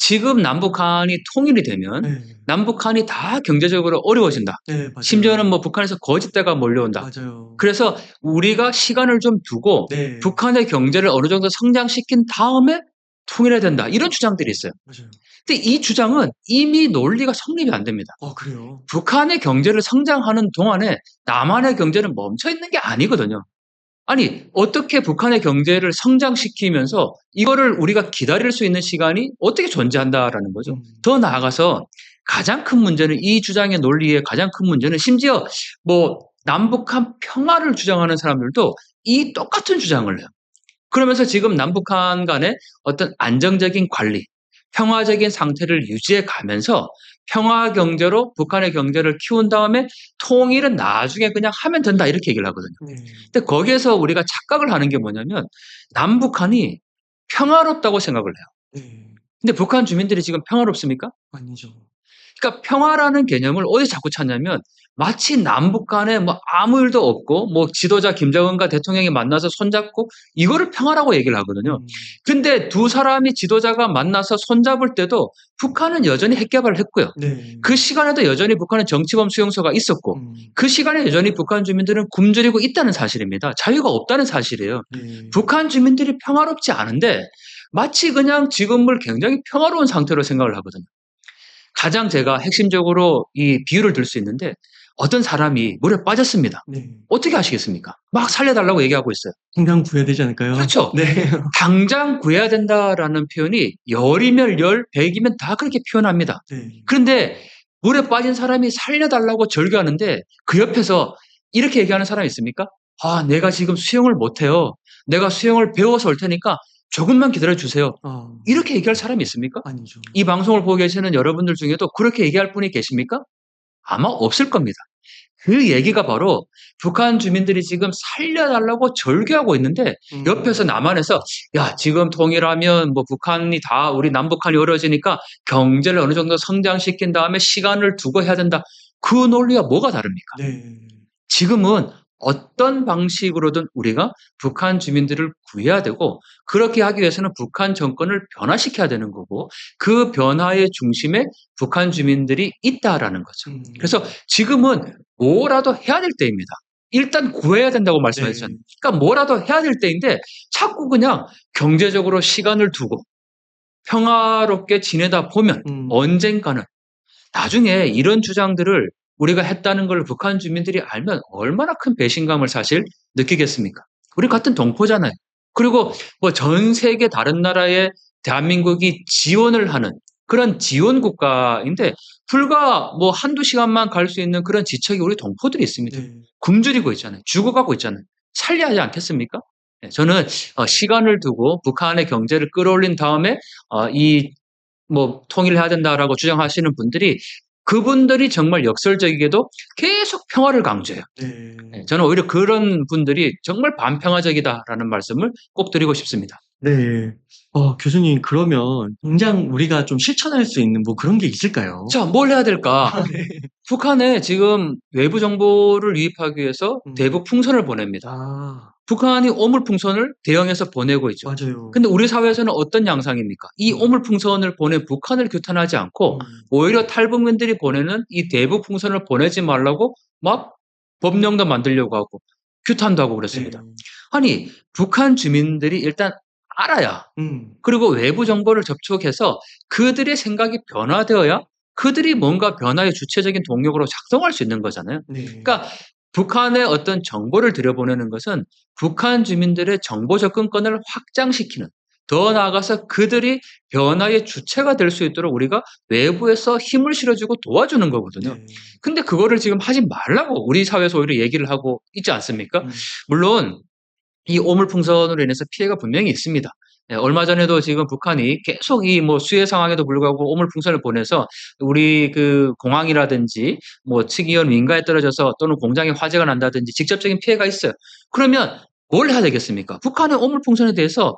지금 남북한이 통일이 되면 네. 남북한이 다 경제적으로 어려워진다. 네, 심지어는 맞아요. 뭐 북한에서 거짓대가 몰려온다. 맞아요. 그래서 우리가 시간을 좀 두고 네. 북한의 경제를 어느 정도 성장시킨 다음에 통일해야 된다. 이런 주장들이 있어요. 맞아요. 근데 이 주장은 이미 논리가 성립이 안 됩니다. 그래요? 북한의 경제를 성장하는 동안에 남한의 경제는 멈춰 있는 게 아니거든요. 아니, 어떻게 북한의 경제를 성장시키면서 이거를 우리가 기다릴 수 있는 시간이 어떻게 존재한다라는 거죠. 음. 더 나아가서 가장 큰 문제는 이 주장의 논리의 가장 큰 문제는 심지어 뭐 남북한 평화를 주장하는 사람들도 이 똑같은 주장을 해요. 그러면서 지금 남북한 간의 어떤 안정적인 관리, 평화적인 상태를 유지해 가면서 평화 경제로 북한의 경제를 키운 다음에 통일은 나중에 그냥 하면 된다 이렇게 얘기를 하거든요. 네. 근데 거기에서 우리가 착각을 하는 게 뭐냐면 남북한이 평화롭다고 생각을 해요. 네. 근데 북한 주민들이 지금 평화롭습니까? 아니죠. 그러니까 평화라는 개념을 어디서 자꾸 찾냐면 마치 남북 간에 뭐 아무 일도 없고 뭐 지도자 김정은과 대통령이 만나서 손잡고 이거를 평화라고 얘기를 하거든요. 음. 근데 두 사람이 지도자가 만나서 손잡을 때도 북한은 여전히 핵 개발을 했고요. 네. 그 시간에도 여전히 북한은 정치범 수용소가 있었고 음. 그 시간에 여전히 북한 주민들은 굶주리고 있다는 사실입니다. 자유가 없다는 사실이에요. 네. 북한 주민들이 평화롭지 않은데 마치 그냥 지금을 굉장히 평화로운 상태로 생각을 하거든요. 가장 제가 핵심적으로 이 비유를 들 수 있는데 어떤 사람이 물에 빠졌습니다. 네. 어떻게 하시겠습니까? 막 살려달라고 얘기하고 있어요. 당장 구해야 되지 않을까요? 그렇죠. 네. 당장 구해야 된다라는 표현이 열이면 열, 백이면 다 그렇게 표현합니다. 네. 그런데 물에 빠진 사람이 살려달라고 절규하는데 그 옆에서 이렇게 얘기하는 사람이 있습니까? 아, 내가 지금 수영을 못해요. 내가 수영을 배워서 올 테니까 조금만 기다려 주세요. 아. 이렇게 얘기할 사람이 있습니까? 아니죠. 이 방송을 보고 계시는 여러분들 중에도 그렇게 얘기할 분이 계십니까? 아마 없을 겁니다. 그 얘기가 바로 북한 주민들이 지금 살려달라고 절규하고 있는데 옆에서 음. 남한에서 야, 지금 통일하면 뭐 북한이 다 우리 남북한이 어려워지니까 경제를 어느 정도 성장시킨 다음에 시간을 두고 해야 된다. 그 논리와 뭐가 다릅니까? 네. 지금은 어떤 방식으로든 우리가 북한 주민들을 구해야 되고 그렇게 하기 위해서는 북한 정권을 변화시켜야 되는 거고 그 변화의 중심에 북한 주민들이 있다라는 거죠. 그래서 네. 지금은 뭐라도 해야 될 때입니다. 일단 구해야 된다고 말씀하셨잖아요. 네. 그러니까 뭐라도 해야 될 때인데 자꾸 그냥 경제적으로 시간을 두고 평화롭게 지내다 보면 음. 언젠가는 나중에 이런 주장들을 우리가 했다는 걸 북한 주민들이 알면 얼마나 큰 배신감을 사실 느끼겠습니까? 우리 같은 동포잖아요. 그리고 뭐 전 세계 다른 나라에 대한민국이 지원을 하는 그런 지원 국가인데 불과 뭐 한두 시간만 갈 수 있는 그런 지척이 우리 동포들이 있습니다. 네. 굶주리고 있잖아요. 죽어가고 있잖아요. 살려야 하지 않겠습니까? 네, 저는 시간을 두고 북한의 경제를 끌어올린 다음에 이 뭐 통일해야 된다라고 주장하시는 분들이 그분들이 정말 역설적이게도 계속 평화를 강조해요. 예, 네. 저는 오히려 그런 분들이 정말 반평화적이다라는 말씀을 꼭 드리고 싶습니다. 네. 교수님, 그러면 당장 우리가 좀 실천할 수 있는 뭐 그런 게 있을까요? 자, 뭘 해야 될까? 네. 북한에 지금 외부 정보를 유입하기 위해서 음. 대북 풍선을 보냅니다. 아. 북한이 오물풍선을 대형해서 보내고 있죠. 맞아요. 근데 우리 사회에서는 어떤 양상입니까? 이 음. 오물풍선을 보낸 북한을 규탄하지 않고 음. 오히려 탈북민들이 보내는 이 대북풍선을 보내지 말라고 막 법령도 만들려고 하고 규탄도 하고 그랬습니다. 네. 아니, 북한 주민들이 일단 알아야 음. 그리고 외부 정보를 접촉해서 그들의 생각이 변화되어야 그들이 뭔가 변화의 주체적인 동력으로 작동할 수 있는 거잖아요. 네. 그러니까 북한의 어떤 정보를 들여보내는 것은 북한 주민들의 정보 접근권을 확장시키는 더 나아가서 그들이 변화의 주체가 될 수 있도록 우리가 외부에서 힘을 실어주고 도와주는 거거든요. 네. 근데 그거를 지금 하지 말라고 우리 사회에서 오히려 얘기를 하고 있지 않습니까? 음. 물론 이 오물풍선으로 인해서 피해가 분명히 있습니다. 예, 얼마 전에도 지금 북한이 계속 이 뭐 수해 상황에도 불구하고 오물풍선을 보내서 우리 그 공항이라든지 뭐 측이원 민가에 떨어져서 또는 공장에 화재가 난다든지 직접적인 피해가 있어요. 그러면 뭘 해야 되겠습니까? 북한의 오물풍선에 대해서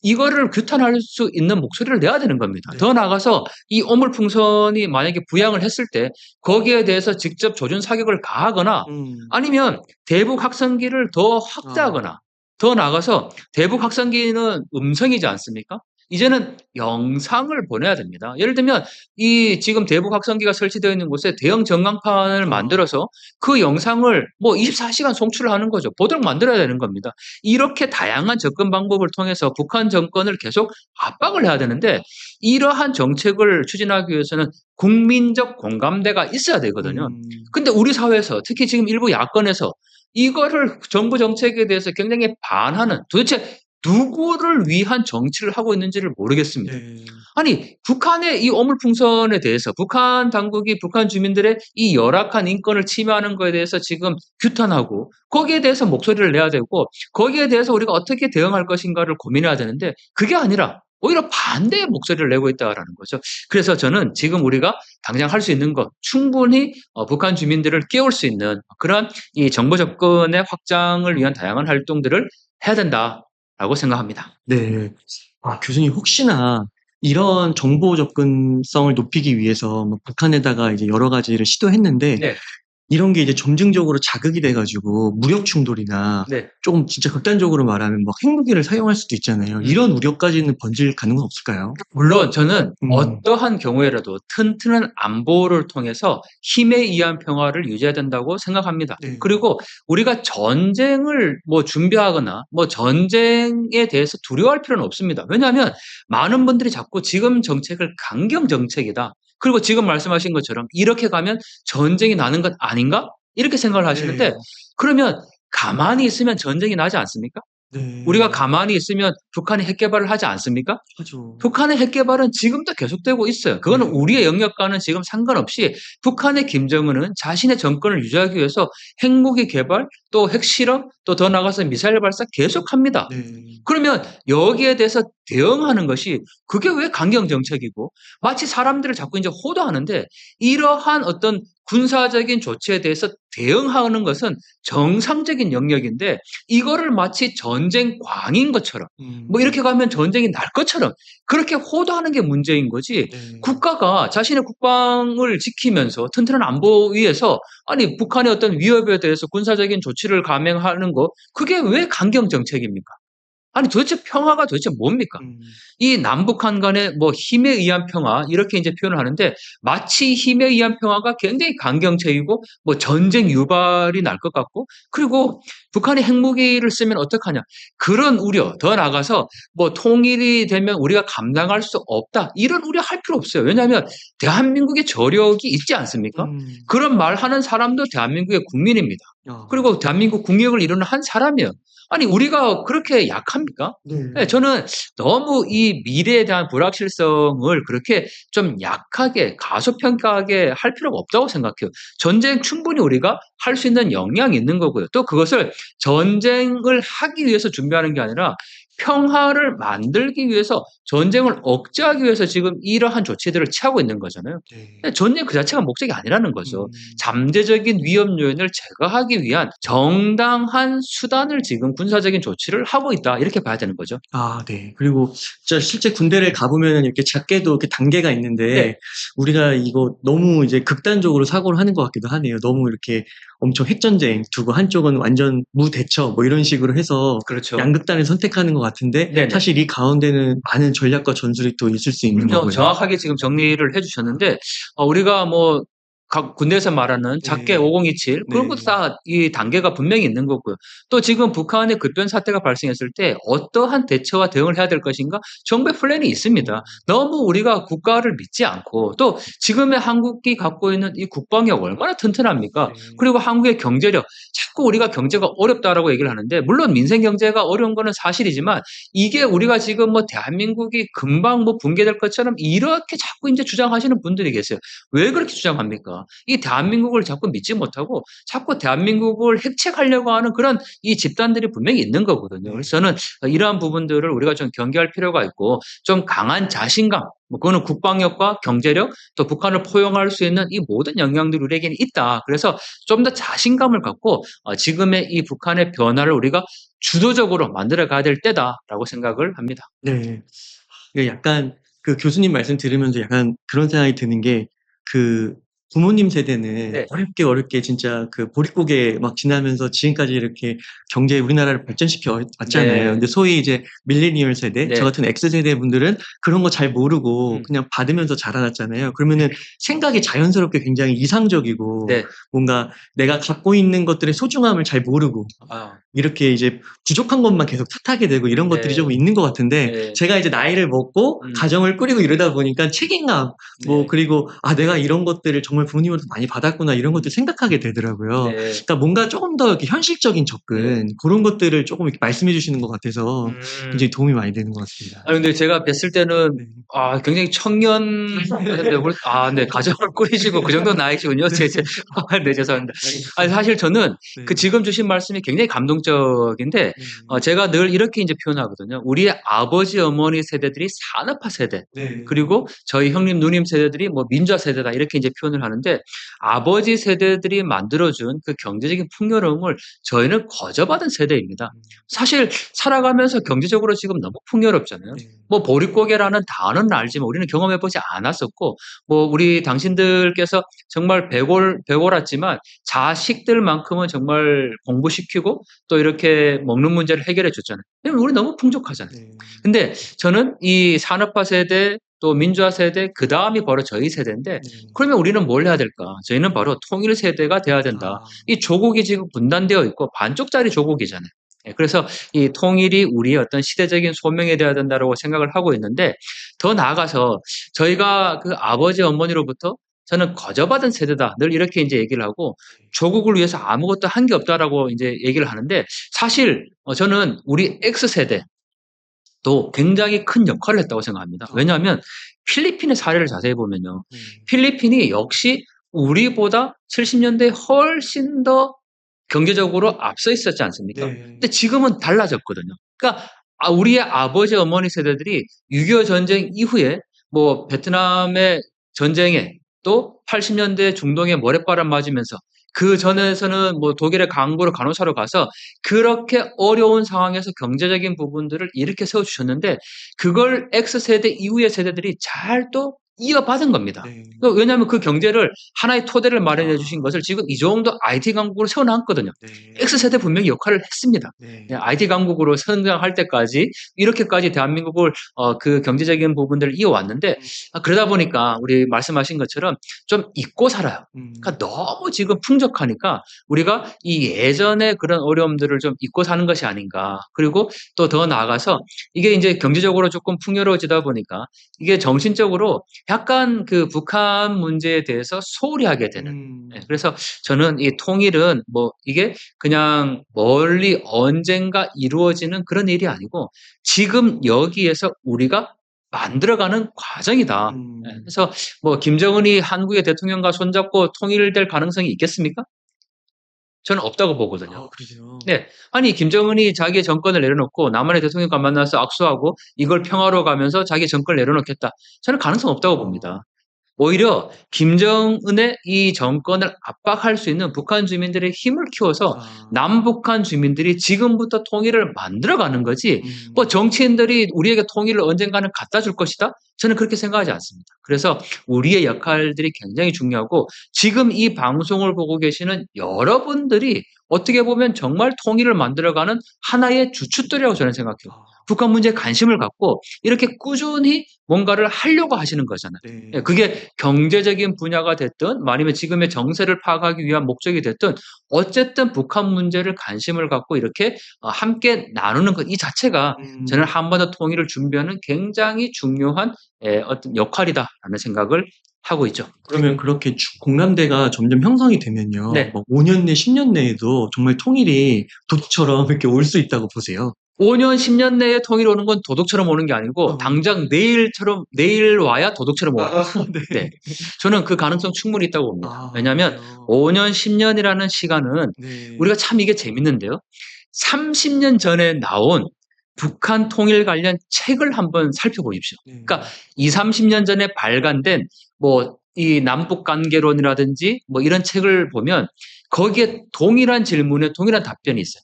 이거를 규탄할 수 있는 목소리를 내야 되는 겁니다. 네. 더 나아가서 이 오물풍선이 만약에 부양을 했을 때 거기에 대해서 직접 조준 사격을 가하거나 음. 아니면 대북 확성기를 더 아. 확대하거나 더 나아가서 대북 확성기는 음성이지 않습니까? 이제는 영상을 보내야 됩니다. 예를 들면 이 지금 대북 확성기가 설치되어 있는 곳에 대형 전광판을 아. 만들어서 그 영상을 뭐 24시간 송출을 하는 거죠. 보도록 만들어야 되는 겁니다. 이렇게 다양한 접근 방법을 통해서 북한 정권을 계속 압박을 해야 되는데 이러한 정책을 추진하기 위해서는 국민적 공감대가 있어야 되거든요. 음. 근데 우리 사회에서 특히 지금 일부 야권에서 이거를 정부 정책에 대해서 굉장히 반하는 도대체 누구를 위한 정치를 하고 있는지를 모르겠습니다. 네. 아니 북한의 이 어물풍선에 대해서 북한 당국이 북한 주민들의 이 열악한 인권을 침해하는 거에 대해서 지금 규탄하고 거기에 대해서 목소리를 내야 되고 거기에 대해서 우리가 어떻게 대응할 것인가를 고민해야 되는데 그게 아니라 오히려 반대의 목소리를 내고 있다라는 거죠. 그래서 저는 지금 우리가 당장 할 수 있는 것 충분히 북한 주민들을 깨울 수 있는 그런 이 정보 접근의 확장을 위한 다양한 활동들을 해야 된다라고 생각합니다. 네. 교수님 혹시나 이런 정보 접근성을 높이기 위해서 뭐 북한에다가 이제 여러 가지를 시도했는데 네. 이런 게 이제 점증적으로 자극이 돼 가지고 무력 충돌이나 네. 조금 진짜 극단적으로 말하면 막 핵무기를 사용할 수도 있잖아요. 이런 우려까지는 번질 가능은 없을까요? 물론 저는 음. 어떠한 경우에라도 튼튼한 안보를 통해서 힘에 의한 평화를 유지해야 된다고 생각합니다. 네. 그리고 우리가 전쟁을 뭐 준비하거나 뭐 전쟁에 대해서 두려워할 필요는 없습니다. 왜냐하면 많은 분들이 자꾸 지금 정책을 강경 정책이다. 그리고 지금 말씀하신 것처럼 이렇게 가면 전쟁이 나는 것 아닌가? 이렇게 생각을 하시는데 네. 그러면 가만히 있으면 전쟁이 나지 않습니까? 우리가 네. 가만히 있으면 북한이 핵 개발을 하지 않습니까? 하죠. 북한의 핵 개발은 지금도 계속되고 있어요. 그거는 네. 우리의 영역과는 지금 상관없이 북한의 김정은은 자신의 정권을 유지하기 위해서 핵무기 개발, 또 핵실험, 또 더 나아가서 미사일 발사 계속합니다. 네. 그러면 여기에 대해서 대응하는 것이 그게 왜 강경 정책이고 마치 사람들을 자꾸 이제 호도하는데 이러한 어떤 군사적인 조치에 대해서 대응하는 것은 정상적인 영역인데 이거를 마치 전쟁 광인 것처럼 뭐 음. 이렇게 가면 전쟁이 날 것처럼 그렇게 호도하는 게 문제인 거지 네. 국가가 자신의 국방을 지키면서 튼튼한 안보 위에서 아니 북한의 어떤 위협에 대해서 군사적인 조치를 감행하는 거 그게 왜 강경 정책입니까? 아니 도대체 평화가 도대체 뭡니까? 음. 이 남북한 간의 뭐 힘에 의한 평화 이렇게 이제 표현을 하는데 마치 힘에 의한 평화가 굉장히 강경책이고 뭐 전쟁 유발이 날 것 같고 그리고 북한이 핵무기를 쓰면 어떡하냐 그런 우려 더 나아가서 뭐 통일이 되면 우리가 감당할 수 없다 이런 우려할 필요 없어요. 왜냐하면 대한민국의 저력이 있지 않습니까? 음. 그런 말하는 사람도 대한민국의 국민입니다. 아. 그리고 대한민국 국력을 이루는 한 사람이에요. 아니 우리가 그렇게 약합니까? 네. 네, 저는 너무 이 미래에 대한 불확실성을 그렇게 좀 약하게 가소평가하게 할 필요가 없다고 생각해요. 전쟁 충분히 우리가 할 수 있는 역량이 있는 거고요. 또 그것을 전쟁을 하기 위해서 준비하는 게 아니라 평화를 만들기 위해서 전쟁을 억제하기 위해서 지금 이러한 조치들을 취하고 있는 거잖아요. 네. 근데 전쟁 그 자체가 목적이 아니라는 거죠. 음. 잠재적인 위험 요인을 제거하기 위한 정당한 수단을 지금 군사적인 조치를 하고 있다. 이렇게 봐야 되는 거죠. 네. 그리고 진짜 실제 군대를 가 보면은 이렇게 작게도 이렇게 단계가 네. 있는데 우리가 이거 너무 이제 극단적으로 사고를 하는 것 같기도 하네요. 너무 이렇게 엄청 핵전쟁 두고 한쪽은 완전 무대처 뭐 이런 식으로 해서 그렇죠. 양극단을 선택하는 것 같은데 네네. 사실 이 가운데는 많은 전략과 전술이 또 있을 수 있는 거고요. 정확하게 지금 정리를 해 주셨는데 우리가 뭐 각 군대에서 말하는 작게 네. 5027 그런 네. 것도 다 이 단계가 분명히 있는 거고요. 또 지금 북한의 급변 사태가 발생했을 때 어떠한 대처와 대응을 해야 될 것인가 정부의 플랜이 있습니다. 너무 우리가 국가를 믿지 않고 또 지금의 한국이 갖고 있는 이 국방력 얼마나 튼튼합니까? 네. 그리고 한국의 경제력 자꾸 우리가 경제가 어렵다라고 얘기를 하는데 물론 민생 경제가 어려운 거는 사실이지만 이게 우리가 지금 뭐 대한민국이 금방 뭐 붕괴될 것처럼 이렇게 자꾸 이제 주장하시는 분들이 계세요. 왜 그렇게 주장합니까? 이 대한민국을 자꾸 믿지 못하고 자꾸 대한민국을 핵책하려고 하는 그런 이 집단들이 분명히 있는 거거든요. 그래서 저는 이러한 부분들을 우리가 좀 경계할 필요가 있고 좀 강한 자신감 뭐 그거는 국방력과 경제력 또 북한을 포용할 수 있는 이 모든 역량들이 우리에게는 있다. 그래서 좀 더 자신감을 갖고 지금의 이 북한의 변화를 우리가 주도적으로 만들어 가야 될 때다라고 생각을 합니다. 네. 이게 약간 그 교수님 말씀 들으면서 약간 그런 생각이 드는 게 그 부모님 세대는 네. 어렵게 진짜 그 보릿고개 막 지나면서 지금까지 이렇게 경제 우리나라를 발전시켜 왔잖아요. 네. 근데 소위 이제 밀레니얼 세대, 저 네. 같은 X세대 분들은 그런 거 잘 모르고 음. 그냥 받으면서 자라났잖아요. 그러면은 생각이 자연스럽게 굉장히 이상적이고 네. 뭔가 내가 갖고 있는 것들의 소중함을 잘 모르고 아. 이렇게 이제 부족한 것만 계속 탓하게 되고 이런 것들이 네. 좀 있는 것 같은데 네. 제가 이제 나이를 먹고 가정을 꾸리고 이러다 보니까 책임감 뭐 네. 그리고 내가 이런 것들을 정말 부모님으로부터 많이 받았구나 이런 것들 생각하게 되더라고요. 네. 그러니까 뭔가 조금 더 이렇게 현실적인 접근 그런 것들을 조금 이렇게 말씀해 주시는 것 같아서 굉장히 도움이 많이 되는 것 같습니다. 아니 근데 제가 뵀을 때는 네. 굉장히 청년 네, 가정을 꾸리시고 그 정도 나이시군요. 네, 죄송합니다. 아니 사실 저는 네. 그 지금 주신 말씀이 굉장히 감동적인데 네. 제가 늘 이렇게 이제 표현하거든요. 우리의 아버지 어머니 세대들이 산업화 세대 네. 그리고 저희 형님 누님 세대들이 뭐 민주화 세대다 이렇게 이제 표현을 하는데 아버지 세대들이 만들어준 그 경제적인 풍요로움을 저희는 거저받은 세대입니다. 사실 살아가면서 경제적으로 지금 너무 풍요롭잖아요. 네. 뭐 보릿고개라는 단어는 알지만 우리는 경험해보지 않았었고 뭐 우리 당신들께서 정말 배골았지만 자식들만큼은 정말 공부시키고 또 이렇게 먹는 문제를 해결해 줬잖아요. 왜냐면 우리 너무 풍족하잖아요. 네. 근데 저는 이 산업화 세대 또 민주화 세대 그 다음이 바로 저희 세대인데 그러면 우리는 뭘 해야 될까? 저희는 바로 통일 세대가 돼야 된다. 이 조국이 지금 분단되어 있고 반쪽짜리 조국이잖아요. 그래서 이 통일이 우리의 어떤 시대적인 소명이 되어야 된다고 생각을 하고 있는데 더 나아가서 저희가 그 아버지 어머니로부터 저는 거저받은 세대다. 늘 이렇게 이제 얘기를 하고 조국을 위해서 아무것도 한 게 없다라고 이제 얘기를 하는데 사실 저는 우리 X세대도 굉장히 큰 역할을 했다고 생각합니다. 왜냐하면 필리핀의 사례를 자세히 보면요. 필리핀이 역시 우리보다 70년대에 훨씬 더 경제적으로 앞서 있었지 않습니까? 근데 지금은 달라졌거든요. 그러니까 우리의 아버지 어머니 세대들이 6.25 전쟁 이후에 뭐 베트남의 전쟁에 또 80년대 중동의 모래바람 맞으면서 그 전에서는 뭐 독일의 강부로 간호사로 가서 그렇게 어려운 상황에서 경제적인 부분들을 이렇게 세워주셨는데 그걸 X세대 이후의 세대들이 잘 또 이어받은 겁니다. 왜냐하면 그 경제를 하나의 토대를 마련해 주신 것을 지금 이 정도 IT 강국으로 세워놨거든요. X세대 분명히 역할을 했습니다. IT 강국으로 성장할 때까지 이렇게까지 대한민국을 그 경제적인 부분들을 이어왔는데 그러다 보니까 우리 말씀하신 것처럼 좀 잊고 살아요. 그러니까 너무 지금 풍족하니까 우리가 이 예전의 그런 어려움들을 좀 잊고 사는 것이 아닌가. 그리고 또 더 나아가서 이게 이제 경제적으로 조금 풍요로워지다 보니까 이게 정신적으로 약간 그 북한 문제에 대해서 소홀히 하게 되는. 그래서 저는 이 통일은 뭐 이게 그냥 멀리 언젠가 이루어지는 그런 일이 아니고 지금 여기에서 우리가 만들어가는 과정이다. 그래서 뭐 김정은이 한국의 대통령과 손잡고 통일될 가능성이 있겠습니까? 저는 없다고 보거든요. 그러세요? 네. 아니, 김정은이 자기의 정권을 내려놓고 남한의 대통령과 만나서 악수하고 이걸 평화로 가면서 자기 정권을 내려놓겠다. 저는 가능성 없다고 봅니다. 오히려 김정은의 이 정권을 압박할 수 있는 북한 주민들의 힘을 키워서 남북한 주민들이 지금부터 통일을 만들어가는 거지 뭐 정치인들이 우리에게 통일을 언젠가는 갖다 줄 것이다? 저는 그렇게 생각하지 않습니다. 그래서 우리의 역할들이 굉장히 중요하고 지금 이 방송을 보고 계시는 여러분들이 어떻게 보면 정말 통일을 만들어가는 하나의 주춧돌이라고 저는 생각해요. 북한 문제에 관심을 갖고 이렇게 꾸준히 뭔가를 하려고 하시는 거잖아요. 그게 경제적인 분야가 됐든 아니면 지금의 정세를 파악하기 위한 목적이 됐든 어쨌든 북한 문제를 관심을 갖고 이렇게 함께 나누는 것 이 자체가 저는 한 번 더 통일을 준비하는 굉장히 중요한 어떤 역할이다라는 생각을 하고 있죠. 그러면 그렇게 공감대가 점점 형성이 되면요. 네. 뭐 5년 내, 10년 내에도 정말 통일이 도처럼 이렇게 올 수 있다고 보세요. 5년, 10년 내에 통일이 오는 건 도둑처럼 오는 게 아니고 당장 내일 와야 도둑처럼 와요. 네. 저는 그 가능성 충분히 있다고 봅니다. 왜냐하면 5년, 10년이라는 시간은 우리가 참 이게 재밌는데요. 30년 전에 나온 북한 통일 관련 책을 한번 살펴보십시오. 그러니까 20, 30년 전에 발간된 뭐 이 남북 관계론이라든지 뭐 이런 책을 보면 거기에 동일한 질문에 동일한 답변이 있어요.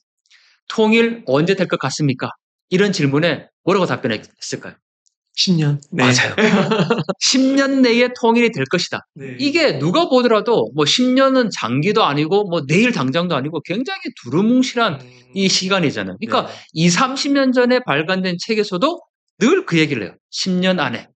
통일 언제 될 것 같습니까? 이런 질문에 뭐라고 답변했을까요? 10년. 네. 맞아요. 10년 내에 통일이 될 것이다. 네. 이게 누가 보더라도 뭐 10년은 장기도 아니고 뭐 내일 당장도 아니고 굉장히 두루뭉실한 이 시간이잖아요. 그러니까 네. 20, 30년 전에 발간된 책에서도 늘 그 얘기를 해요. 10년 안에.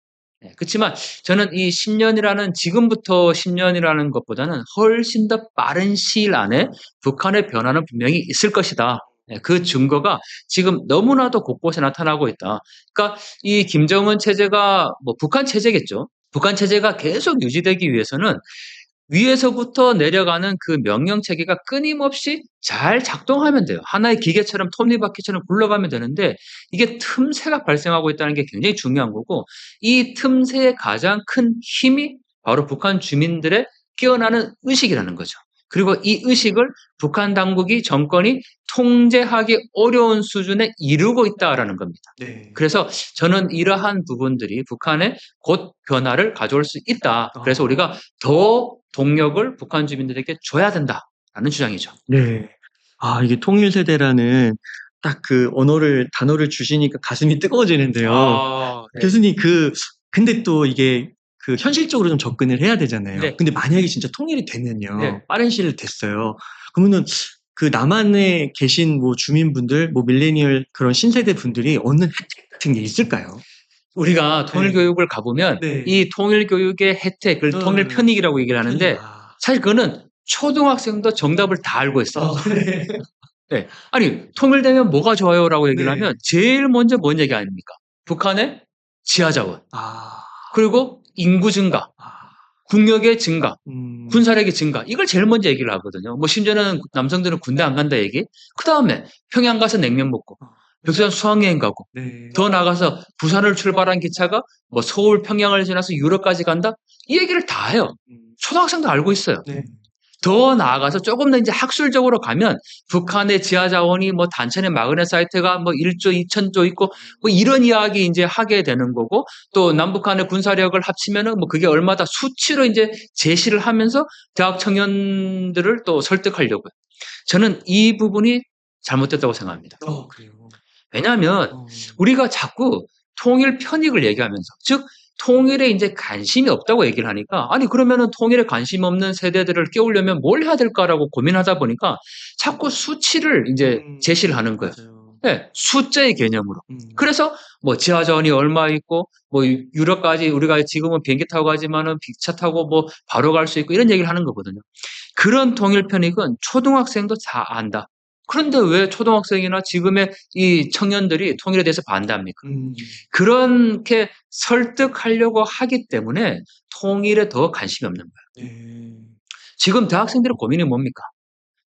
네, 그렇지만 저는 이 10년이라는 지금부터 10년이라는 것보다는 훨씬 더 빠른 시일 안에 북한의 변화는 분명히 있을 것이다. 네, 그 증거가 지금 너무나도 곳곳에 나타나고 있다. 그러니까 이 김정은 체제가 뭐 북한 체제겠죠. 북한 체제가 계속 유지되기 위해서는 위에서부터 내려가는 그 명령 체계가 끊임없이 잘 작동하면 돼요. 하나의 기계처럼 톱니바퀴처럼 굴러가면 되는데 이게 틈새가 발생하고 있다는 게 굉장히 중요한 거고 이 틈새의 가장 큰 힘이 바로 북한 주민들의 깨어나는 의식이라는 거죠. 그리고 이 의식을 북한 당국이 정권이 통제하기 어려운 수준에 이르고 있다라는 겁니다. 네. 그래서 저는 이러한 부분들이 북한의 곧 변화를 가져올 수 있다. 그래서 우리가 더 동력을 북한 주민들에게 줘야 된다라는 주장이죠. 네. 아, 이게 통일 세대라는 딱 그 단어를 주시니까 가슴이 뜨거워지는데요. 네. 교수님, 근데 또 이게 현실적으로 좀 접근을 해야 되잖아요. 네. 근데 만약에 진짜 통일이 되면요. 네. 빠른 시일 됐어요. 그러면은 그 남한에 계신 뭐 주민분들, 뭐 밀레니얼 그런 신세대 분들이 얻는 혜택 같은 게 있을까요? 우리가 통일 네. 교육을 가보면 네. 이 통일 교육의 혜택, 그걸 통일 편익이라고 얘기를 하는데 사실 그거는 초등학생도 정답을 다 알고 있어요. 네. 네. 아니, 통일되면 뭐가 좋아요라고 얘기를 네. 하면 제일 먼저 뭔 얘기 아닙니까? 북한의 지하자원, 그리고 인구 증가, 국력의 증가, 군사력의 증가, 이걸 제일 먼저 얘기를 하거든요. 뭐 심지어는 남성들은 군대 안 간다 얘기. 그 다음에 평양 가서 냉면 먹고, 백두산 수학여행 가고, 네. 더 나가서 부산을 출발한 기차가 뭐 서울 평양을 지나서 유럽까지 간다? 이 얘기를 다 해요. 초등학생도 알고 있어요. 네. 더 나아가서 조금 더 이제 학술적으로 가면 북한의 지하 자원이 뭐 단천의 마그네 사이트가 뭐 1조 2천조 있고 뭐 이런 이야기 이제 하게 되는 거고 또 남북한의 군사력을 합치면은 뭐 그게 얼마다 수치로 이제 제시를 하면서 대학 청년들을 또 설득하려고요. 저는 이 부분이 잘못됐다고 생각합니다. 그래요. 왜냐하면 우리가 자꾸 통일 편익을 얘기하면서 즉 통일에 이제 관심이 없다고 얘기를 하니까 아니 그러면은 통일에 관심 없는 세대들을 깨우려면 뭘 해야 될까라고 고민하다 보니까 자꾸 수치를 이제 제시를 하는 거예요. 네, 숫자의 개념으로. 그래서 뭐 지하자원이 얼마 있고 뭐 유럽까지 우리가 지금은 비행기 타고 가지만은 기차 타고 뭐 바로 갈 수 있고 이런 얘기를 하는 거거든요. 그런 통일 편익은 초등학생도 다 안다. 그런데 왜 초등학생이나 지금의 이 청년들이 통일에 대해서 반대합니까? 그렇게 설득하려고 하기 때문에 통일에 더 관심이 없는 거예요. 지금 대학생들의 고민이 뭡니까?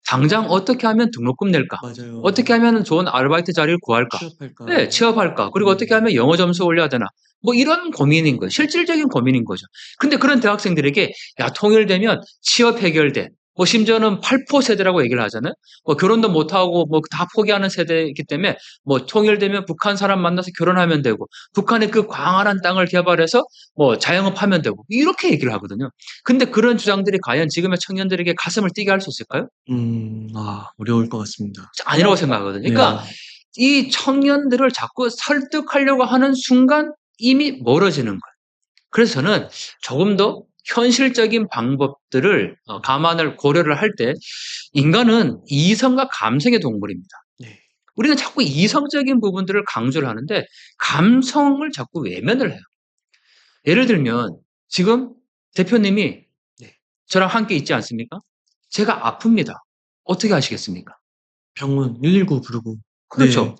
당장 어떻게 하면 등록금 낼까? 맞아요. 어떻게 하면 좋은 아르바이트 자리를 구할까? 취업할까? 네, 취업할까? 그리고 어떻게 하면 영어 점수 올려야 되나? 뭐 이런 고민인 거예요. 실질적인 고민인 거죠. 근데 그런 대학생들에게 야, 통일되면 취업 해결돼. 뭐 심지어는 8포 세대라고 얘기를 하잖아요. 뭐 결혼도 못 하고 뭐 다 포기하는 세대이기 때문에 뭐 통일되면 북한 사람 만나서 결혼하면 되고 북한의 그 광활한 땅을 개발해서 뭐 자영업하면 되고 이렇게 얘기를 하거든요. 근데 그런 주장들이 과연 지금의 청년들에게 가슴을 뛰게 할 수 있을까요? 어려울 것 같습니다. 아니라고 생각하거든요. 그러니까 이 청년들을 자꾸 설득하려고 하는 순간 이미 멀어지는 거예요. 그래서 저는 조금 더 현실적인 방법들을 감안을 고려를 할 때 인간은 이성과 감성의 동물입니다. 네. 우리는 자꾸 이성적인 부분들을 강조를 하는데 감성을 자꾸 외면을 해요. 예를 들면 지금 대표님이 저랑 함께 있지 않습니까? 제가 아픕니다. 어떻게 하시겠습니까? 병원 119 부르고. 그렇죠.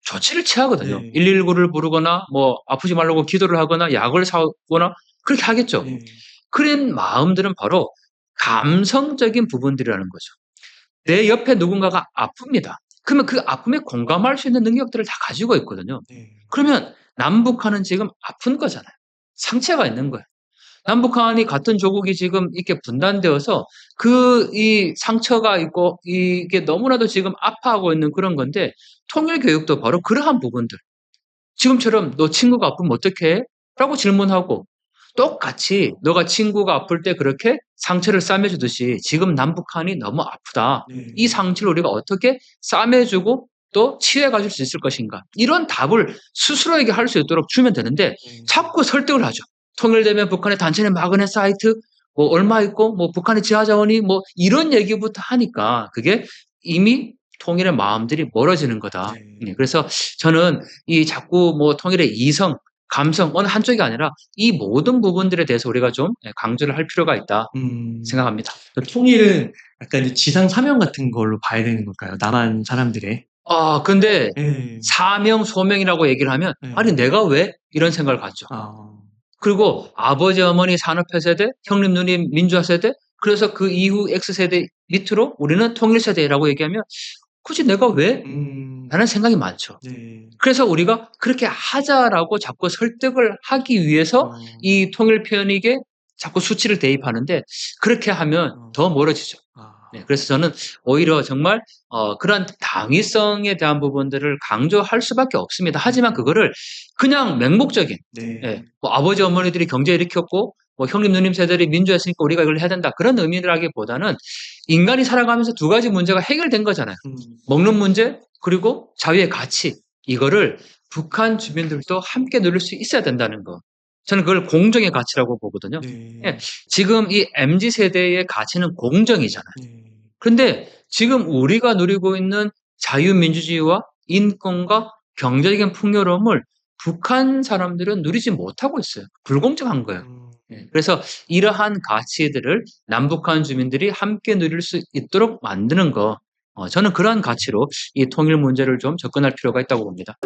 조치를 취하거든요. 119를 부르거나 뭐 아프지 말라고 기도를 하거나 약을 사거나 그렇게 하겠죠. 그런 마음들은 바로 감성적인 부분들이라는 거죠. 내 옆에 누군가가 아픕니다. 그러면 그 아픔에 공감할 수 있는 능력들을 다 가지고 있거든요. 그러면 남북한은 지금 아픈 거잖아요. 상처가 있는 거예요. 남북한이 같은 조국이 지금 이렇게 분단되어서 이 상처가 있고 이게 너무나도 지금 아파하고 있는 그런 건데 통일 교육도 바로 그러한 부분들. 지금처럼 너 친구가 아프면 어떻게 해? 라고 질문하고 똑같이 너가 친구가 아플 때 그렇게 상처를 싸매주듯이 지금 남북한이 너무 아프다. 이 상처를 우리가 어떻게 싸매주고 또 치유해 가질 수 있을 것인가? 이런 답을 스스로에게 할 수 있도록 주면 되는데 자꾸 설득을 하죠. 통일되면 북한의 단천의 마그넷 사이트 뭐 얼마 있고 뭐 북한의 지하 자원이 뭐 이런 얘기부터 하니까 그게 이미 통일의 마음들이 멀어지는 거다. 네. 그래서 저는 이 자꾸 뭐 통일의 이성, 감성 어느 한쪽이 아니라 이 모든 부분들에 대해서 우리가 좀 강조를 할 필요가 있다 음. 생각합니다. 통일은 약간 이제 지상 사명 같은 걸로 봐야 되는 걸까요? 남한 사람들의. 근데 예. 사명, 소명이라고 얘기를 하면 아니 예. 내가 왜? 이런 생각을 갖죠. 아. 그리고 아버지, 어머니 산업화 세대, 형님, 누님 민주화 세대, 그래서 그 이후 X세대 밑으로 우리는 통일 세대라고 얘기하면 굳이 내가 왜? 음. 라는 생각이 많죠. 네. 그래서 우리가 그렇게 하자라고 자꾸 설득을 하기 위해서 어. 이 통일 표현익에 자꾸 수치를 대입하는데 그렇게 하면 더 멀어지죠. 아. 그래서 저는 오히려 정말 그런 당위성에 대한 부분들을 강조할 수밖에 없습니다. 하지만 그거를 그냥 맹목적인 네. 뭐 아버지 어머니들이 경제 일으켰고 뭐 형님 누님 세대들이 민주화했으니까 우리가 이걸 해야 된다 그런 의미라기보다는 인간이 살아가면서 두 가지 문제가 해결된 거잖아요. 먹는 문제 그리고 자유의 가치 이거를 북한 주민들도 함께 누릴 수 있어야 된다는 거. 저는 그걸 공정의 가치라고 보거든요. 네. 지금 이 MZ 세대의 가치는 공정이잖아요. 네. 그런데 지금 우리가 누리고 있는 자유민주주의와 인권과 경제적인 풍요로움을 북한 사람들은 누리지 못하고 있어요. 불공정한 거예요. 그래서 이러한 가치들을 남북한 주민들이 함께 누릴 수 있도록 만드는 거, 저는 그러한 가치로 이 통일 문제를 좀 접근할 필요가 있다고 봅니다.